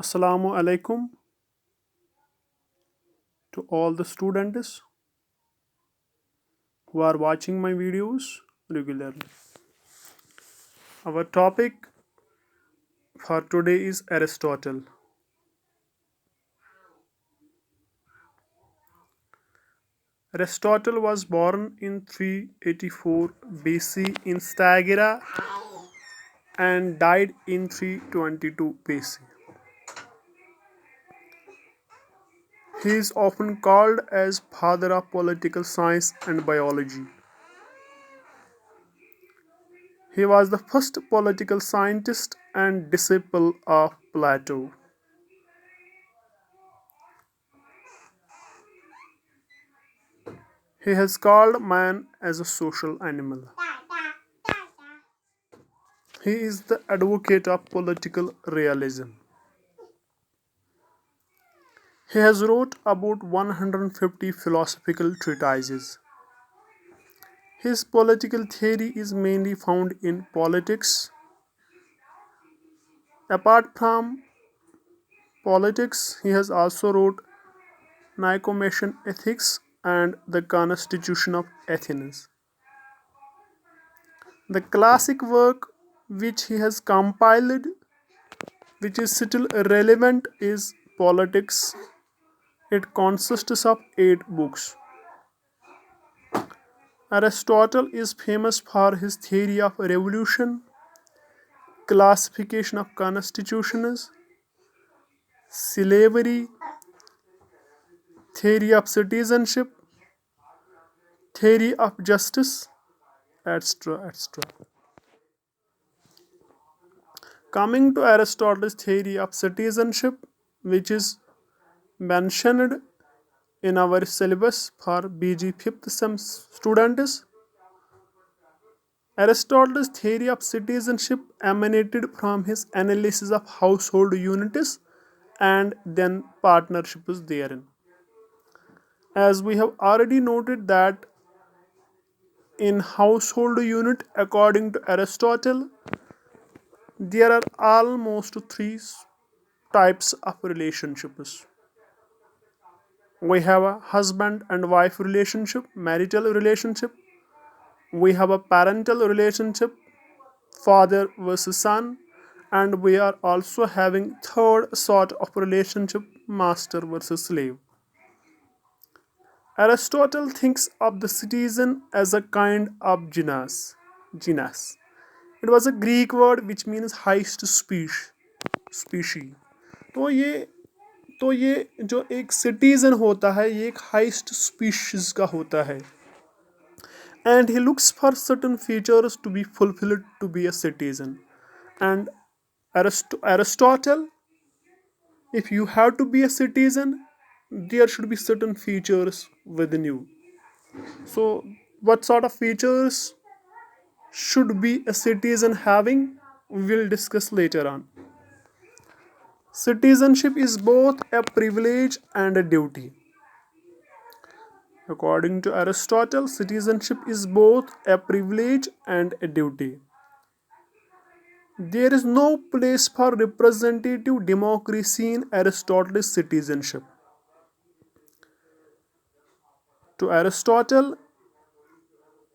Assalamu alaikum to all the students who are watching my videos regularly. Our topic for today is Aristotle. Aristotle was born in 384 BC in Stagira and died in 322 BC. He is often called as father of political science and biology. He was the first political scientist and disciple of Plato. He has called man as a social animal. He is the advocate of political realism. He has wrote about 150 philosophical treatises. His political theory is mainly found in politics. Apart from politics, he has also wrote Nicomachean Ethics and the Constitution of Athens. The classic work which he has compiled, which is still relevant, is Politics. It consists of 8 books. Aristotle is famous for his theory of revolution, classification of constitutions, slavery, theory of citizenship, theory of justice, etc. etc. Coming to Aristotle's theory of citizenship, which is mentioned in our syllabus for BG 5th sem students, Aristotle's theory of citizenship emanated from his analysis of household units and then partnerships therein. As we have already noted that in household unit, according to Aristotle, there are almost three types of relationships. We have a husband and wife relationship, marital relationship. We have a parental relationship, father versus son, and we are also having third sort of relationship, master versus slave. Aristotle thinks of the citizen as a kind of genus. It was a Greek word which means highest species. तो ये जो एक citizen होता है ये एक heist species का होता है and he looks for certain features to be fulfilled to be a citizen. And Aristotle, if you have to be a citizen, there should be certain features within you. So, what sort of features should be a citizen having? We will discuss later on. Citizenship is both a privilege and a duty. According to Aristotle, citizenship is both a privilege and a duty. There is no place for representative democracy in Aristotle's citizenship. To Aristotle,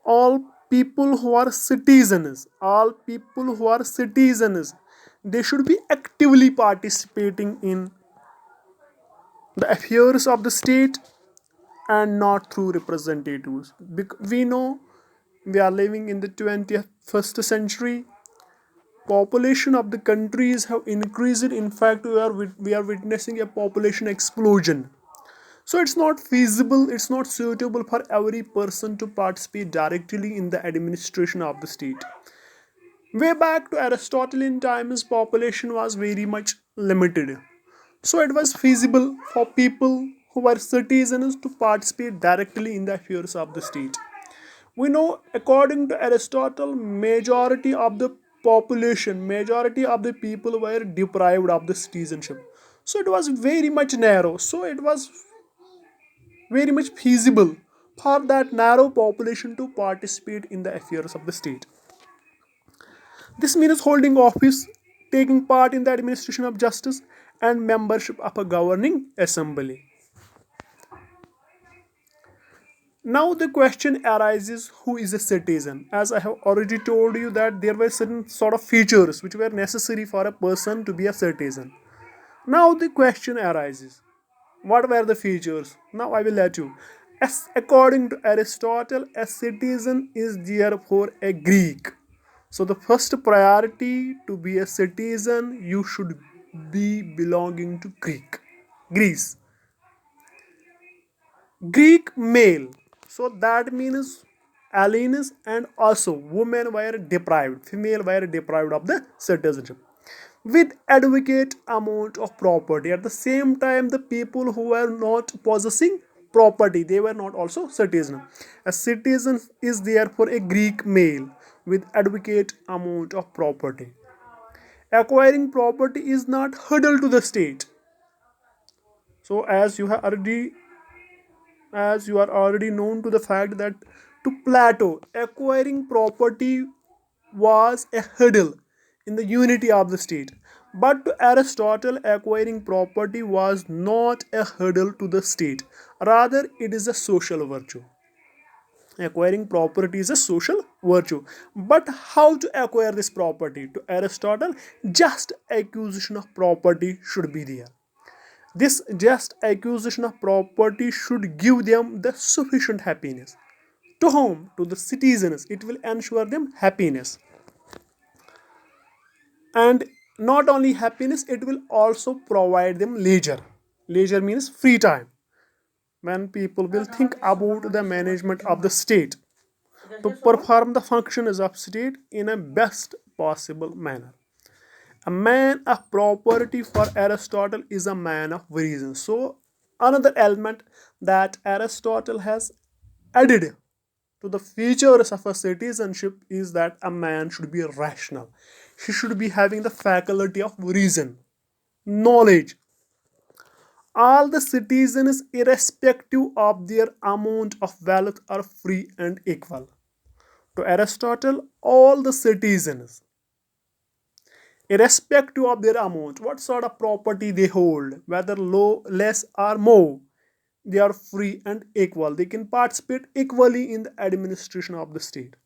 all people who are citizens, they should be actively participating in the affairs of the state and not through representatives. We know we are living in the 21st century. Population of the countries have increased. In fact, we are witnessing a population explosion. So it's not feasible, it's not suitable for every person to participate directly in the administration of the state. Way back to Aristotelian times, population was very much limited. So it was feasible for people who were citizens to participate directly in the affairs of the state. We know, according to Aristotle, majority of the population, majority of the people were deprived of the citizenship. So it was very much narrow. So it was very much feasible for that narrow population to participate in the affairs of the state. This means holding office taking part in the administration of justice, and membership of a governing assembly. Now the question arises, who is a citizen? As I have already told you that there were certain sort of features which were necessary for a person to be a citizen. Now the question arises, what were the features? Now I will let you. As according to Aristotle, a citizen is therefore a Greek. So the first priority to be a citizen, you should be belonging to Greece. Greek male. So that means aliens and also women were deprived, female were deprived of the citizenship with adequate amount of property. At the same time, the people who were not possessing property, they were not also citizen. A citizen is therefore a Greek male with adequate amount of property. Acquiring property is not hurdle to the state. So as you are already known to the fact that to Plato, acquiring property was a hurdle in the unity of the state. But to Aristotle, acquiring property was not a hurdle to the state. Rather, it is a social virtue. Acquiring property is a social virtue. But how to acquire this property? To Aristotle, just acquisition of property should be there. This just acquisition of property should give them the sufficient happiness. To whom? To the citizens. It will ensure them happiness. And not only happiness, it will also provide them leisure. Leisure means free time. When people will think about the management of the state to perform the functions of state in a best possible manner. A man of property for Aristotle is a man of reason. So, another element that Aristotle has added to the features of a citizenship is that a man should be rational. He should be having the faculty of reason, knowledge. All the citizens, irrespective of their amount of wealth, are free and equal. To Aristotle, all the citizens, irrespective of their amount, what sort of property they hold, whether low, less, or more, they are free and equal. They can participate equally in the administration of the state.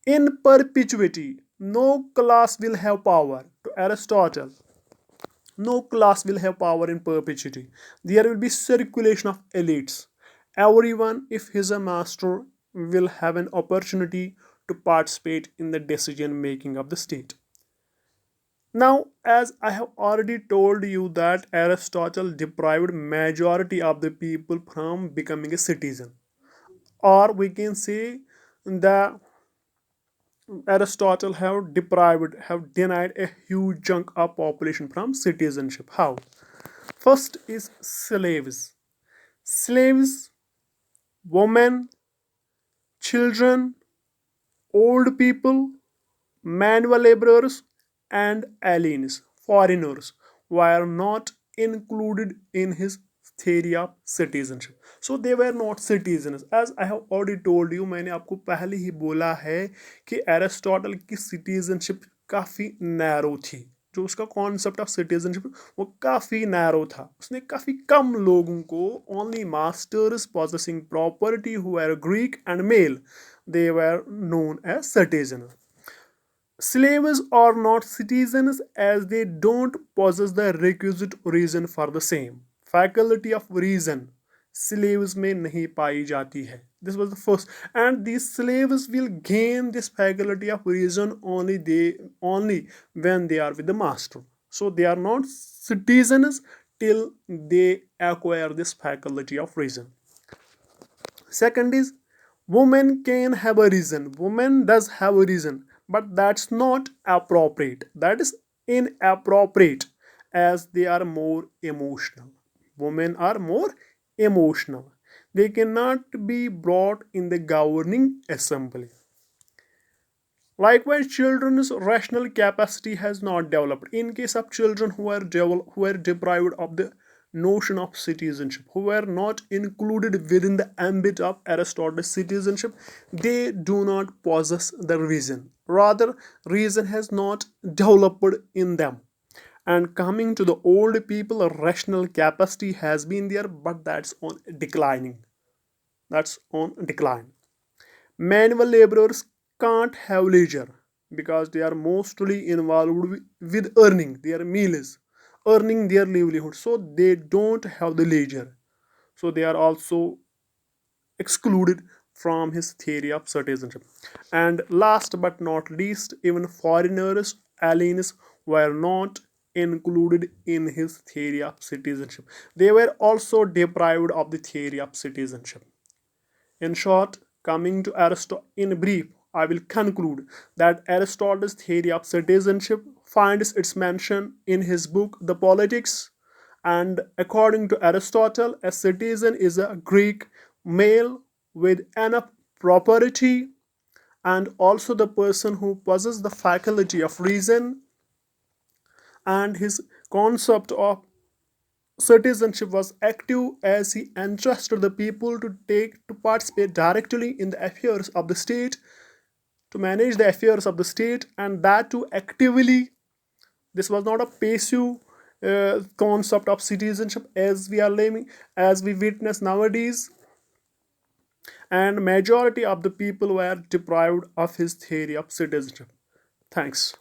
In perpetuity, no class will have power. To Aristotle, no class will have power in perpetuity. There will be circulation of elites. Everyone, if he is a master, will have an opportunity to participate in the decision making of the state. Now, as I have already told you that Aristotle deprived majority of the people from becoming a citizen, or we can say the Aristotle have denied a huge chunk of population from citizenship. How? First is slaves. Slaves, women, children, old people, manual laborers, and aliens, foreigners, were not included in his theory of citizenship. So they were not citizens. As I have already told you, मैंने आपको पहले ही बोला है कि Aristotle की citizenship काफ़ी narrow थी. जो उसका कॉन्सेप्ट ऑफ सिटीजनशिप वो काफ़ी नैरो था. उसने काफ़ी कम लोगों को, only masters possessing property who were Greek and male, they were known as citizens. Slaves are not citizens as they don't possess the requisite reason for the same. Faculty of reason slaves में नहीं पाई जाती है. This was the first, and these slaves will gain this faculty of reason only when they are with the master. So they are not citizens till they acquire this faculty of reason. Second is, woman can have a reason. Woman does have a reason, but that's not appropriate. That is inappropriate as they are more emotional. Women are more emotional. They cannot be brought in the governing assembly. Likewise, children's rational capacity has not developed. In case of children who are deprived of the notion of citizenship, who were not included within the ambit of Aristotle's citizenship, they do not possess the reason. Rather, reason has not developed in them. And coming to the old people, a rational capacity has been there, but that's on declining. That's on decline. Manual laborers can't have leisure because they are mostly involved with earning their meals, earning their livelihood. So they don't have the leisure. So they are also excluded from his theory of citizenship. And last but not least, even foreigners, aliens were not included in his theory of citizenship. They were also deprived of the theory of citizenship. In short, coming to Aristotle, in brief, I will conclude that Aristotle's theory of citizenship finds its mention in his book The Politics. And according to Aristotle, a citizen is a Greek male with enough property and also the person who possesses the faculty of reason, and his concept of citizenship was active as he entrusted the people to participate directly in the affairs of the state, to manage the affairs of the state, and that too actively. This was not a passive concept of citizenship as we are living, as we witness nowadays. And majority of the people were deprived of his theory of citizenship. Thanks.